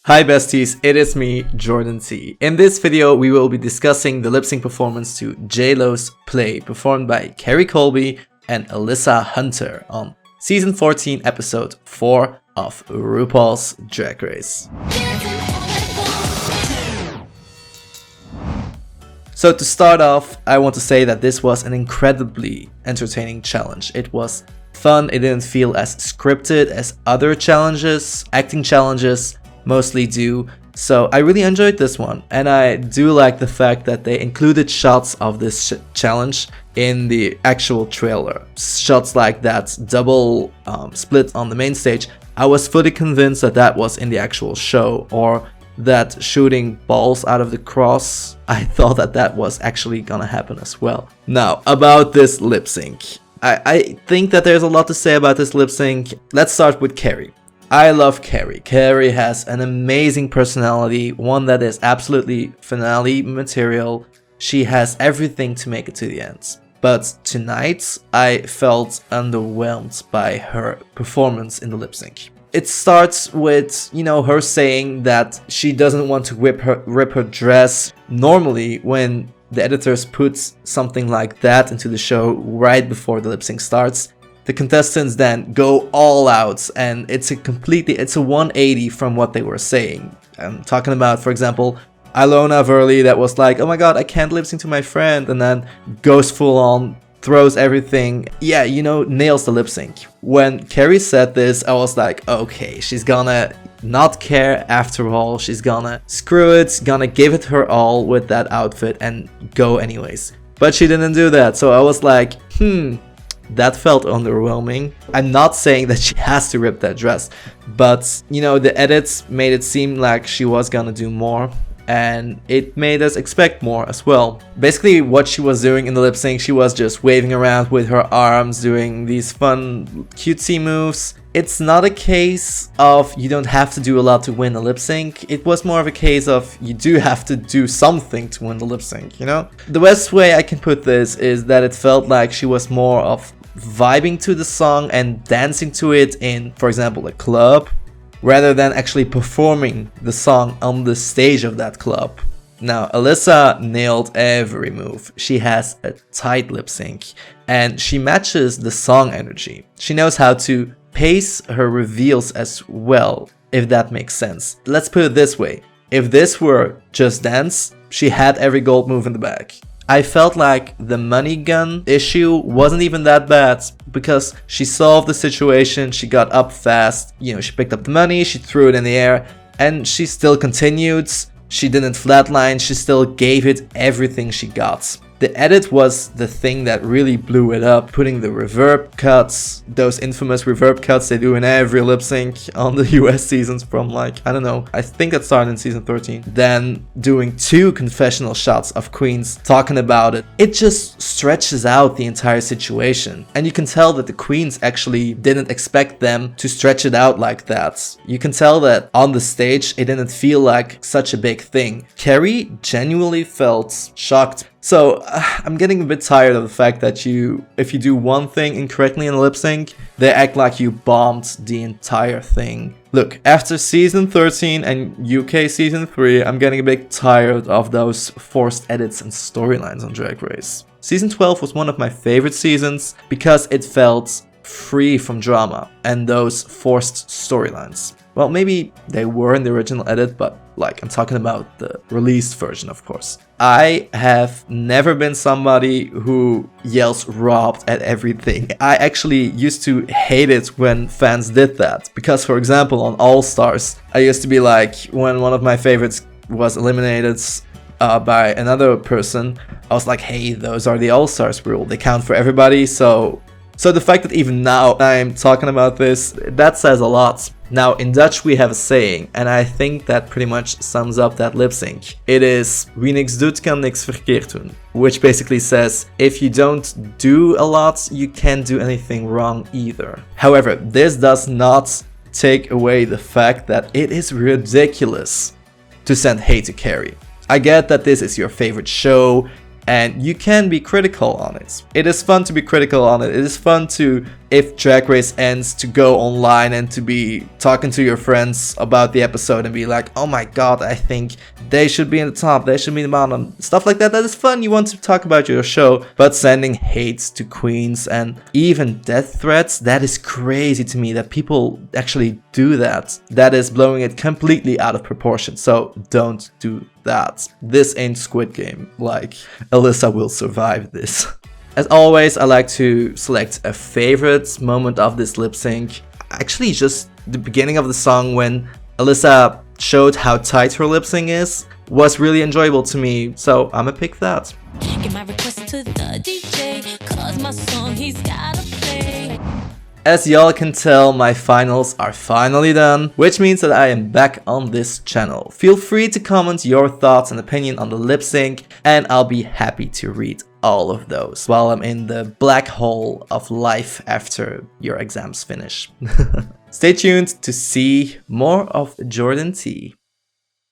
Hi besties, it is me, Jordan T. In this video, we will be discussing the lip sync performance to J-Lo's Play, performed by Kerri Colby and Alyssa Hunter on Season 14, Episode 4 of RuPaul's Drag Race. So to start off, I want to say that this was an incredibly entertaining challenge. It was fun, it didn't feel as scripted as other challenges, acting challenges mostly do. So I really enjoyed this one, and I do like the fact that they included shots of this challenge in the actual trailer. Shots like that double split on the main stage. I was fully convinced that that was in the actual show, or that shooting balls out of the cross. I thought that that was actually gonna happen as well. Now, about this lip sync. I think that there's a lot to say about this lip sync. Let's start with Kerri. I love Kerri. Kerri has an amazing personality, one that is absolutely finale material. She has everything to make it to the end. But tonight, I felt underwhelmed by her performance in the lip sync. It starts with, her saying that she doesn't want to rip her dress. Normally, when the editors put something like that into the show right before the lip sync starts, the contestants then go all out, and it's a 180 from what they were saying. I'm talking about, for example, Ilona Verley that was like, oh my god, I can't lip sync to my friend, and then goes full on, throws everything. Yeah, nails the lip sync. When Kerri said this, I was like, okay, she's gonna not care after all, she's gonna screw it, gonna give it her all with that outfit and go anyways. But she didn't do that, so I was like, that felt underwhelming. I'm not saying that she has to rip that dress, but the edits made it seem like she was gonna do more, and it made us expect more as well. Basically, what she was doing in the lip sync, she was just waving around with her arms, doing these fun cutesy moves. It's not a case of you don't have to do a lot to win a lip sync. It was more of a case of you do have to do something to win the lip sync, The best way I can put this is that it felt like she was more of vibing to the song and dancing to it in, for example, a club, rather than actually performing the song on the stage of that club. Now, Alyssa nailed every move. She has a tight lip sync, and she matches the song energy. She knows how to pace her reveals as well, if that makes sense. Let's put it this way. If this were Just Dance, she had every gold move in the bag. I felt like the money gun issue wasn't even that bad, because she solved the situation, she got up fast, she picked up the money, she threw it in the air, and she still continued. She didn't flatline, she still gave it everything she got. The edit was the thing that really blew it up, putting the reverb cuts, those infamous reverb cuts they do in every lip sync on the US seasons from I think that started in season 13. Then doing 2 confessional shots of queens talking about it. It just stretches out the entire situation. And you can tell that the queens actually didn't expect them to stretch it out like that. You can tell that on the stage it didn't feel like such a big thing. Kerri genuinely felt shocked. So, I'm getting a bit tired of the fact that if you do one thing incorrectly in a lip sync, they act like you bombed the entire thing. Look, after season 13 and UK season 3, I'm getting a bit tired of those forced edits and storylines on Drag Race. Season 12 was one of my favorite seasons because it felt free from drama and those forced storylines. Well, maybe they were in the original edit, but I'm talking about the released version, of course. I have never been somebody who yells robbed at everything. I actually used to hate it when fans did that. Because, for example, on All Stars, I used to be like, when one of my favorites was eliminated by another person, I was like, hey, those are the All Stars rule. They count for everybody, so the fact that even now I'm talking about this, that says a lot. Now, in Dutch we have a saying, and I think that pretty much sums up that lip sync. It is, wie niks doet kan niks verkeerd doen. Which basically says, if you don't do a lot, you can't do anything wrong either. However, this does not take away the fact that it is ridiculous to send hate to Kerri. I get that this is your favorite show, and you can be critical on it. It is fun to be critical on it. It is fun to if Drag Race ends, to go online and to be talking to your friends about the episode and be like, oh my god, I think they should be in the top, they should be in the bottom, stuff like that. That is fun. You want to talk about your show, but sending hates to queens and even death threats, that is crazy to me that people actually do that. That is blowing it completely out of proportion. So don't do that. This ain't Squid Game. Like, Alyssa will survive this. As always, I like to select a favorite moment of this lip sync. Actually, just the beginning of the song when Alyssa showed how tight her lip sync is was really enjoyable to me, so I'ma pick that. Get my request to the DJ, 'cause my song he's gotta play. As y'all can tell, my finals are finally done, which means that I am back on this channel. Feel free to comment your thoughts and opinion on the lip sync, and I'll be happy to read all of those while I'm in the black hole of life after your exams finish. Stay tuned to see more of Jordan T.